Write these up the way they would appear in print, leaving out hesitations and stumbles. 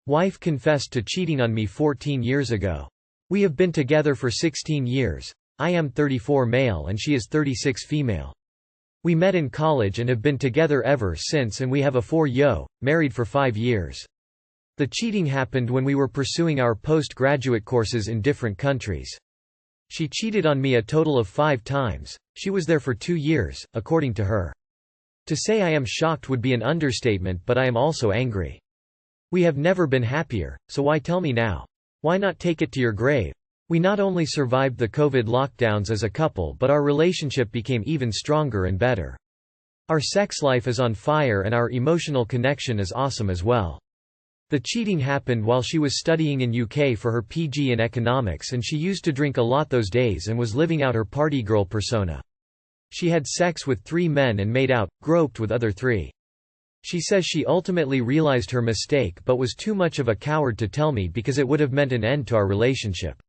Wife confessed to cheating on me 14 years ago. We have been together for 16 years. I am 34 male and she is 36 female. We met in college and have been together ever since, and we have a 4-year, married for 5 years. The cheating happened when we were pursuing our postgraduate courses in different countries. She cheated on me a total of 5 times. She was there for 2 years, according to her. To say I am shocked would be an understatement, but I am also angry. We have never been happier, so why tell me now? Why not take it to your grave? We not only survived the COVID lockdowns as a couple, but our relationship became even stronger and better. Our sex life is on fire and our emotional connection is awesome as well. The cheating happened while she was studying in UK for her PG in economics, and she used to drink a lot those days and was living out her party girl persona. She had sex with 3 men and made out, groped with other 3. She says she ultimately realized her mistake but was too much of a coward to tell me because it would have meant an end to our relationship.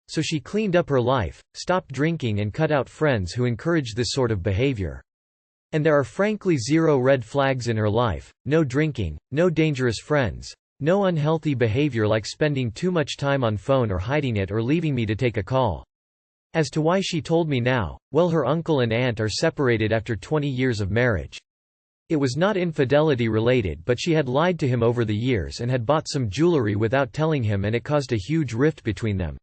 So she cleaned up her life, stopped drinking and cut out friends who encouraged this sort of behavior. And there are frankly 0 red flags in her life: no drinking, no dangerous friends, no unhealthy behavior like spending too much time on phone or hiding it or leaving me to take a call. As to why she told me now, well, her uncle and aunt are separated after 20 years of marriage. It was not infidelity related, but she had lied to him over the years and had bought some jewelry without telling him, and it caused a huge rift between them.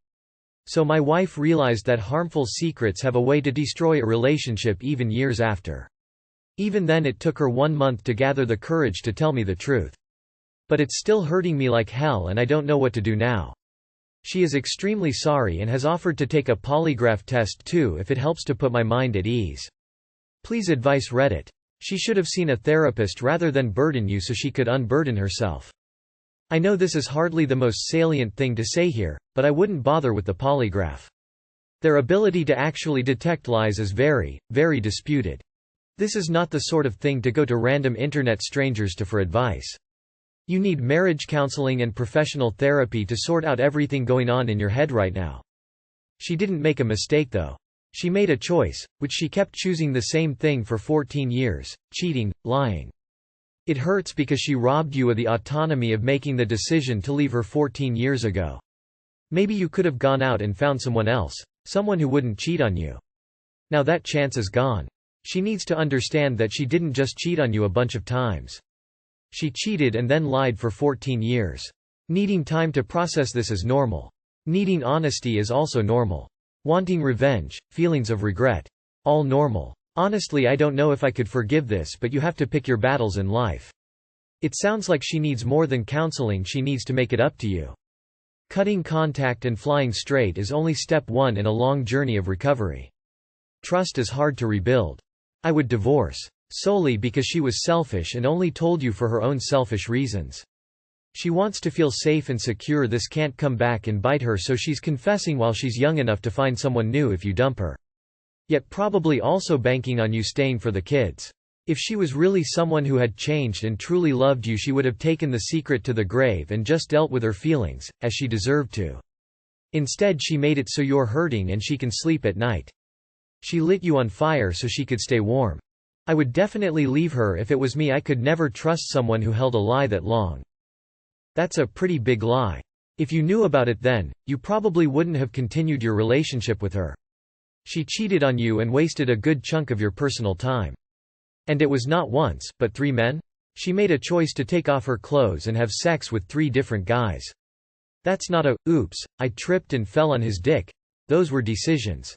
So my wife realized that harmful secrets have a way to destroy a relationship even years after. Even then it took her 1 month to gather the courage to tell me the truth. But it's still hurting me like hell and I don't know what to do now. She is extremely sorry and has offered to take a polygraph test too if it helps to put my mind at ease. Please advice Reddit. She should have seen a therapist rather than burden you so she could unburden herself. I know this is hardly the most salient thing to say here, but I wouldn't bother with the polygraph. Their ability to actually detect lies is very, very disputed. This is not the sort of thing to go to random internet strangers for advice. You need marriage counseling and professional therapy to sort out everything going on in your head right now. She didn't make a mistake though. She made a choice, which she kept choosing the same thing for 14 years, cheating, lying. It hurts because she robbed you of the autonomy of making the decision to leave her 14 years ago. Maybe you could have gone out and found someone else, someone who wouldn't cheat on you. Now that chance is gone. She needs to understand that she didn't just cheat on you a bunch of times. She cheated and then lied for 14 years. Needing time to process this is normal. Needing honesty is also normal. Wanting revenge, feelings of regret. All normal. Honestly, I don't know if I could forgive this, but you have to pick your battles in life. It sounds like she needs more than counseling, she needs to make it up to you. Cutting contact and flying straight is only step 1 in a long journey of recovery. Trust is hard to rebuild. I would divorce. Solely because she was selfish and only told you for her own selfish reasons. She wants to feel safe and secure. This can't come back and bite her, so she's confessing while she's young enough to find someone new if you dump her. Yet probably also banking on you staying for the kids. If she was really someone who had changed and truly loved you, she would have taken the secret to the grave and just dealt with her feelings, as she deserved to. Instead, she made it so you're hurting and she can sleep at night. She lit you on fire so she could stay warm. I would definitely leave her if it was me. I could never trust someone who held a lie that long. That's a pretty big lie. If you knew about it then, you probably wouldn't have continued your relationship with her. She cheated on you and wasted a good chunk of your personal time. And it was not once, but 3 men? She made a choice to take off her clothes and have sex with 3 different guys. That's not a, oops, I tripped and fell on his dick. Those were decisions.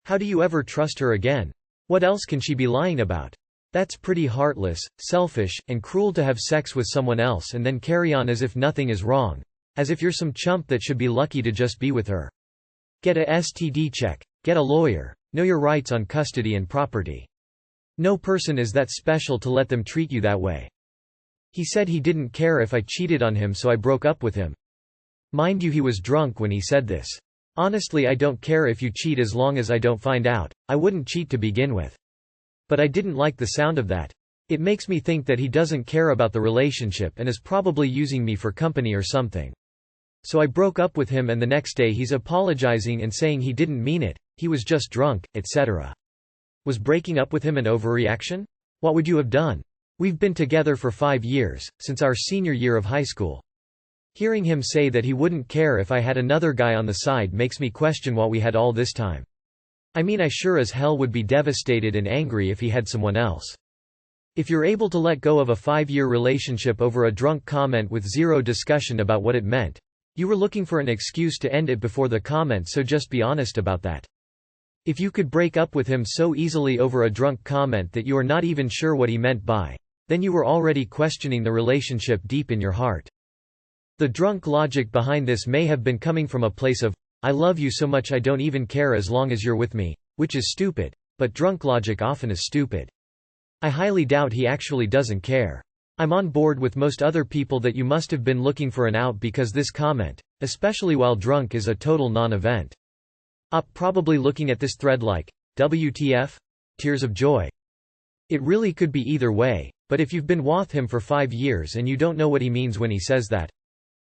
How do you ever trust her again? What else can she be lying about? That's pretty heartless, selfish, and cruel to have sex with someone else and then carry on as if nothing is wrong. As if you're some chump that should be lucky to just be with her. Get a STD check. Get a lawyer. Know your rights on custody and property. No person is that special to let them treat you that way. He said he didn't care if I cheated on him, so I broke up with him. Mind you, he was drunk when he said this. Honestly, I don't care if you cheat as long as I don't find out. I wouldn't cheat to begin with. But I didn't like the sound of that. It makes me think that he doesn't care about the relationship and is probably using me for company or something. So I broke up with him, and the next day he's apologizing and saying he didn't mean it, he was just drunk, etc. Was breaking up with him an overreaction? What would you have done? We've been together for 5 years, since our senior year of high school. Hearing him say that he wouldn't care if I had another guy on the side makes me question what we had all this time. I mean, I sure as hell would be devastated and angry if he had someone else. If you're able to let go of a 5-year relationship over a drunk comment with zero discussion about what it meant, you were looking for an excuse to end it before the comment, so just be honest about that. If you could break up with him so easily over a drunk comment that you are not even sure what he meant by, then you were already questioning the relationship deep in your heart. The drunk logic behind this may have been coming from a place of, I love you so much I don't even care as long as you're with me, which is stupid, but drunk logic often is stupid. I highly doubt he actually doesn't care. I'm on board with most other people that you must have been looking for an out because this comment, especially while drunk, is a total non-event. Probably looking at this thread like, WTF? Tears of joy. It really could be either way, but if you've been with him for 5 years and you don't know what he means when he says that,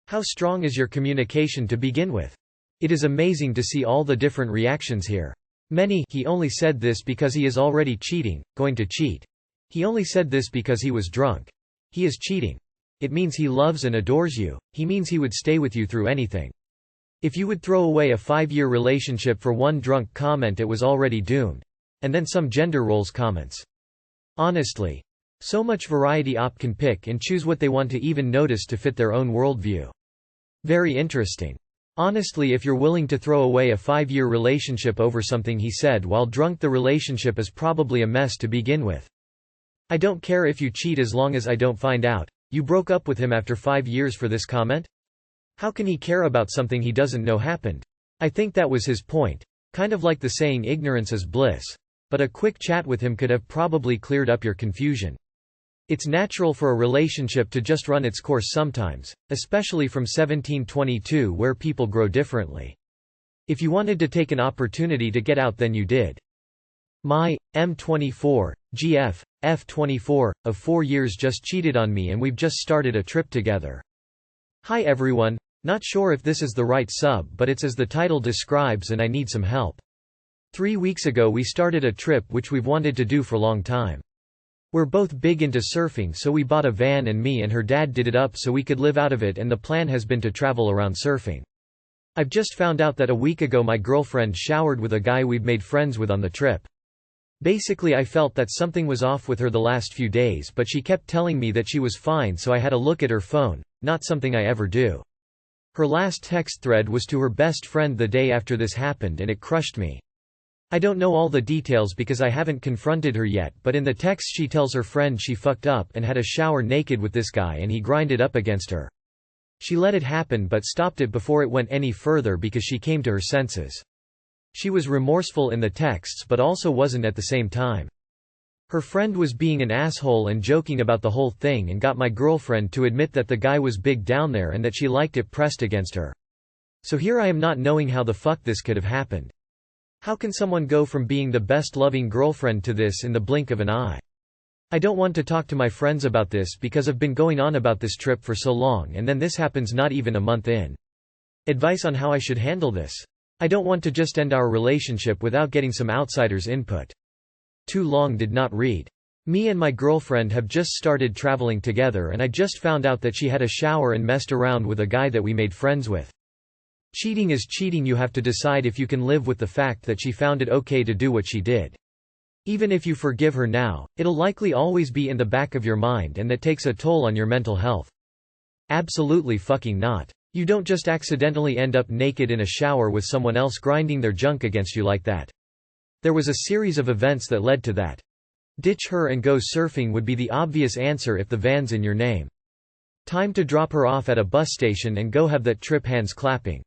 how strong is your communication to begin with? It is amazing to see all the different reactions here. Many, he only said this because he is already cheating, going to cheat. He only said this because he was drunk. He is cheating. It means he loves and adores you. He means he would stay with you through anything. If you would throw away a 5-year relationship for one drunk comment, it was already doomed. And then some gender roles comments. Honestly. So much variety. Op can pick and choose what they want to even notice to fit their own worldview. Very interesting. Honestly, if you're willing to throw away a 5-year relationship over something he said while drunk, the relationship is probably a mess to begin with. I don't care if you cheat as long as I don't find out. You broke up with him after 5 years for this comment? How can he care about something he doesn't know happened? I think that was his point. Kind of like the saying ignorance is bliss. But a quick chat with him could have probably cleared up your confusion. It's natural for a relationship to just run its course sometimes, especially from 1722 where people grow differently. If you wanted to take an opportunity to get out, then you did. My M24, GF, F24, of 4 years just cheated on me and we've just started a trip together. Hi everyone, not sure if this is the right sub, but it's as the title describes and I need some help. 3 weeks ago we started a trip which we've wanted to do for a long time. We're both big into surfing, so we bought a van and me and her dad did it up so we could live out of it, and the plan has been to travel around surfing. I've just found out that a week ago my girlfriend showered with a guy we've made friends with on the trip. Basically I felt that something was off with her the last few days, but she kept telling me that she was fine, so I had a look at her phone, not something I ever do. Her last text thread was to her best friend the day after this happened and it crushed me. I don't know all the details because I haven't confronted her yet, but in the text she tells her friend she fucked up and had a shower naked with this guy and he grinded up against her. She let it happen but stopped it before it went any further because she came to her senses. She was remorseful in the texts but also wasn't at the same time. Her friend was being an asshole and joking about the whole thing and got my girlfriend to admit that the guy was big down there and that she liked it pressed against her. So here I am not knowing how the fuck this could have happened. How can someone go from being the best loving girlfriend to this in the blink of an eye? I don't want to talk to my friends about this because I've been going on about this trip for so long and then this happens not even a month in. Advice on how I should handle this. I don't want to just end our relationship without getting some outsider's input. Too long did not read. Me and my girlfriend have just started traveling together and I just found out that she had a shower and messed around with a guy that we made friends with. Cheating is cheating. You have to decide if you can live with the fact that she found it okay to do what she did. Even if you forgive her now, it'll likely always be in the back of your mind and that takes a toll on your mental health. Absolutely fucking not. You don't just accidentally end up naked in a shower with someone else grinding their junk against you like that. There was a series of events that led to that. Ditch her and go surfing would be the obvious answer if the van's in your name. Time to drop her off at a bus station and go have that trip, hands clapping.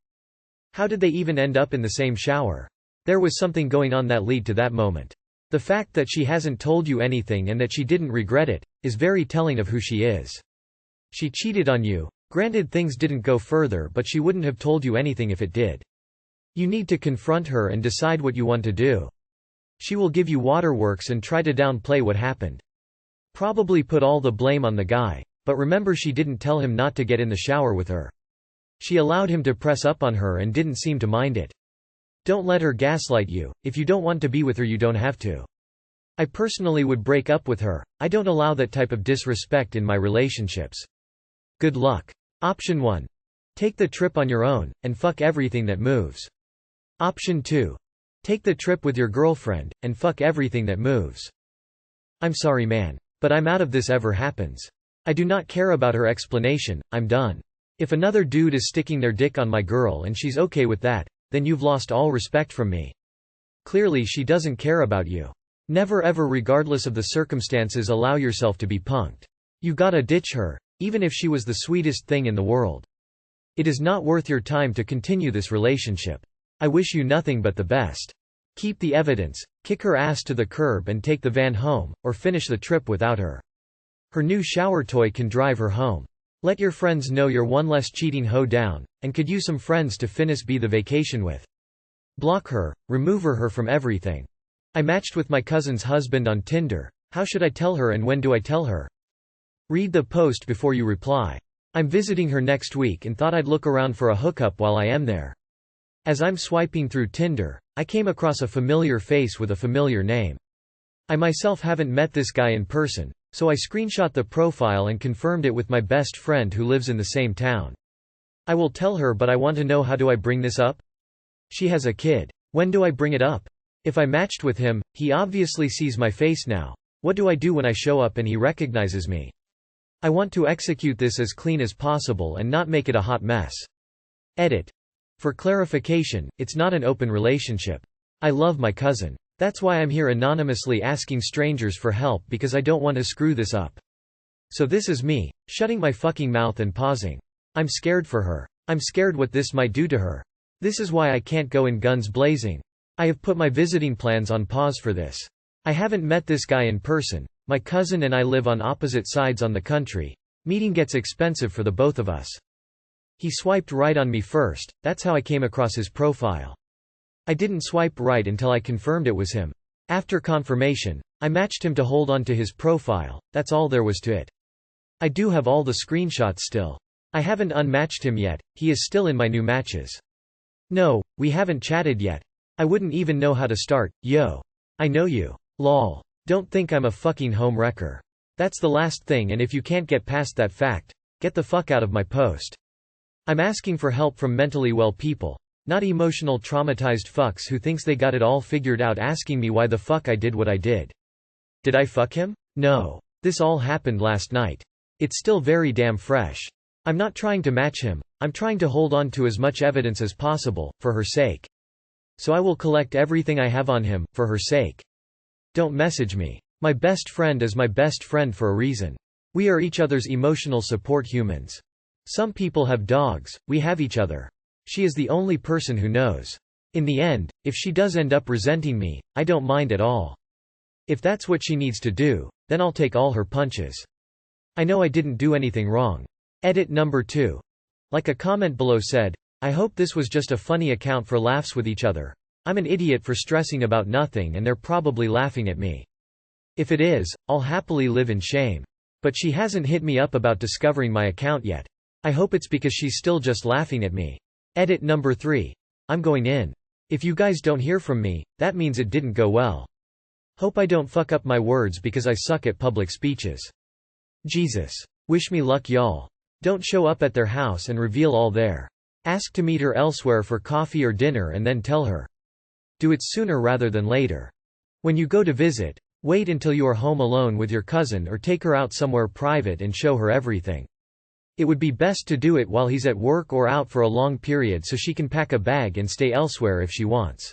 How did they even end up in the same shower? There was something going on that led to that moment. The fact that she hasn't told you anything and that she didn't regret it, is very telling of who she is. She cheated on you. Granted, things didn't go further, but she wouldn't have told you anything if it did. You need to confront her and decide what you want to do. She will give you waterworks and try to downplay what happened. Probably put all the blame on the guy, but remember she didn't tell him not to get in the shower with her. She allowed him to press up on her and didn't seem to mind it. Don't let her gaslight you. If you don't want to be with her, you don't have to. I personally would break up with her. I don't allow that type of disrespect in my relationships. Good luck. Option 1. Take the trip on your own, and fuck everything that moves. Option 2. Take the trip with your girlfriend, and fuck everything that moves. I'm sorry man. But I'm out if this ever happens. I do not care about her explanation, I'm done. If another dude is sticking their dick on my girl and she's okay with that, then you've lost all respect from me. Clearly she doesn't care about you. Never ever, regardless of the circumstances, allow yourself to be punked. You gotta ditch her, even if she was the sweetest thing in the world. It is not worth your time to continue this relationship. I wish you nothing but the best. Keep the evidence, kick her ass to the curb and take the van home, or finish the trip without her. Her new shower toy can drive her home. Let your friends know you're one less cheating hoe down, and could use some friends to be the vacation with. Block her, remove her from everything. I matched with my cousin's husband on Tinder. How should I tell her and when do I tell her? Read the post before you reply. I'm visiting her next week and thought I'd look around for a hookup while I am there. As I'm swiping through Tinder, I came across a familiar face with a familiar name. I myself haven't met this guy in person, so I screenshot the profile and confirmed it with my best friend who lives in the same town. I will tell her, but I want to know, how do I bring this up? She has a kid. When do I bring it up? If I matched with him, he obviously sees my face now. What do I do when I show up and he recognizes me? I want to execute this as clean as possible and not make it a hot mess. Edit. For clarification, it's not an open relationship. I love my cousin. That's why I'm here anonymously asking strangers for help, because I don't want to screw this up. So this is me, shutting my fucking mouth and pausing. I'm scared for her. I'm scared what this might do to her. This is why I can't go in guns blazing. I have put my visiting plans on pause for this. I haven't met this guy in person. My cousin and I live on opposite sides on the country. Meeting gets expensive for the both of us. He swiped right on me first, that's how I came across his profile. I didn't swipe right until I confirmed it was him. After confirmation, I matched him to hold on to his profile, that's all there was to it. I do have all the screenshots still. I haven't unmatched him yet, he is still in my new matches. No, we haven't chatted yet. I wouldn't even know how to start. Yo. I know you. Lol. Don't think I'm a fucking home wrecker. That's the last thing, and if you can't get past that fact, get the fuck out of my post. I'm asking for help from mentally well people, not emotional traumatized fucks who thinks they got it all figured out asking me why the fuck I did what I did. Did I fuck him? No. This all happened last night. It's still very damn fresh. I'm not trying to match him, I'm trying to hold on to as much evidence as possible, for her sake. So I will collect everything I have on him, for her sake. Don't message me. My best friend is my best friend for a reason. We are each other's emotional support humans. Some people have dogs, we have each other. She is the only person who knows. In the end, if she does end up resenting me, I don't mind at all. If that's what she needs to do, then I'll take all her punches. I know I didn't do anything wrong. Edit number 2. Like a comment below said, I hope this was just a funny account for laughs with each other. I'm an idiot for stressing about nothing and they're probably laughing at me. If it is, I'll happily live in shame. But she hasn't hit me up about discovering my account yet. I hope it's because she's still just laughing at me. Edit number 3. I'm going in. If you guys don't hear from me, that means it didn't go well. Hope I don't fuck up my words because I suck at public speeches. Jesus. Wish me luck y'all. Don't show up at their house and reveal all there. Ask to meet her elsewhere for coffee or dinner and then tell her. Do it sooner rather than later. When you go to visit, wait until you are home alone with your cousin or take her out somewhere private and show her everything. It would be best to do it while he's at work or out for a long period so she can pack a bag and stay elsewhere if she wants.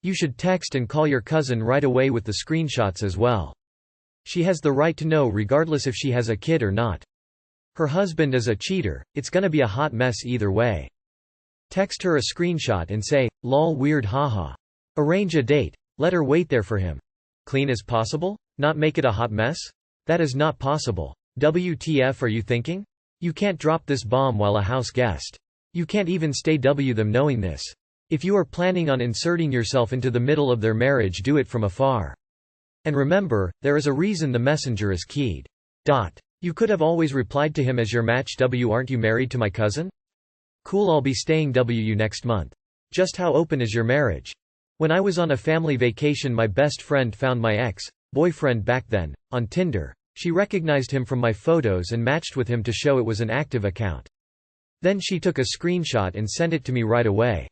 You should text and call your cousin right away with the screenshots as well. She has the right to know regardless if she has a kid or not. Her husband is a cheater, it's gonna be a hot mess either way. Text her a screenshot and say, lol weird haha. Arrange a date, let her wait there for him. Clean as possible? Not make it a hot mess? That is not possible. WTF are you thinking? You can't drop this bomb while a house guest. You can't even stay them knowing this. If you are planning on inserting yourself into the middle of their marriage, do it from afar. And remember, there is a reason the messenger is keyed. You could have always replied to him as your match. Aren't you married to my cousin? Cool, I'll be staying you next month. Just how open is your marriage? When I was on a family vacation, my best friend found my ex-boyfriend back then, on Tinder. She recognized him from my photos and matched with him to show it was an active account. Then she took a screenshot and sent it to me right away.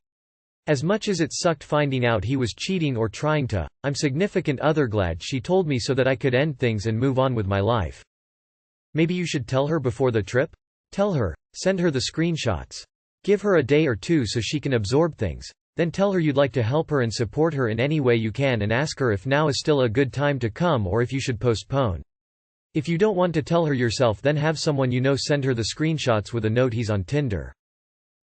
As much as it sucked finding out he was cheating or trying to, I'm significant other glad she told me so that I could end things and move on with my life. Maybe you should tell her before the trip? Tell her. Send her the screenshots. Give her a day or two so she can absorb things. Then tell her you'd like to help her and support her in any way you can and ask her if now is still a good time to come or if you should postpone. If you don't want to tell her yourself, then have someone you know send her the screenshots with a note he's on Tinder.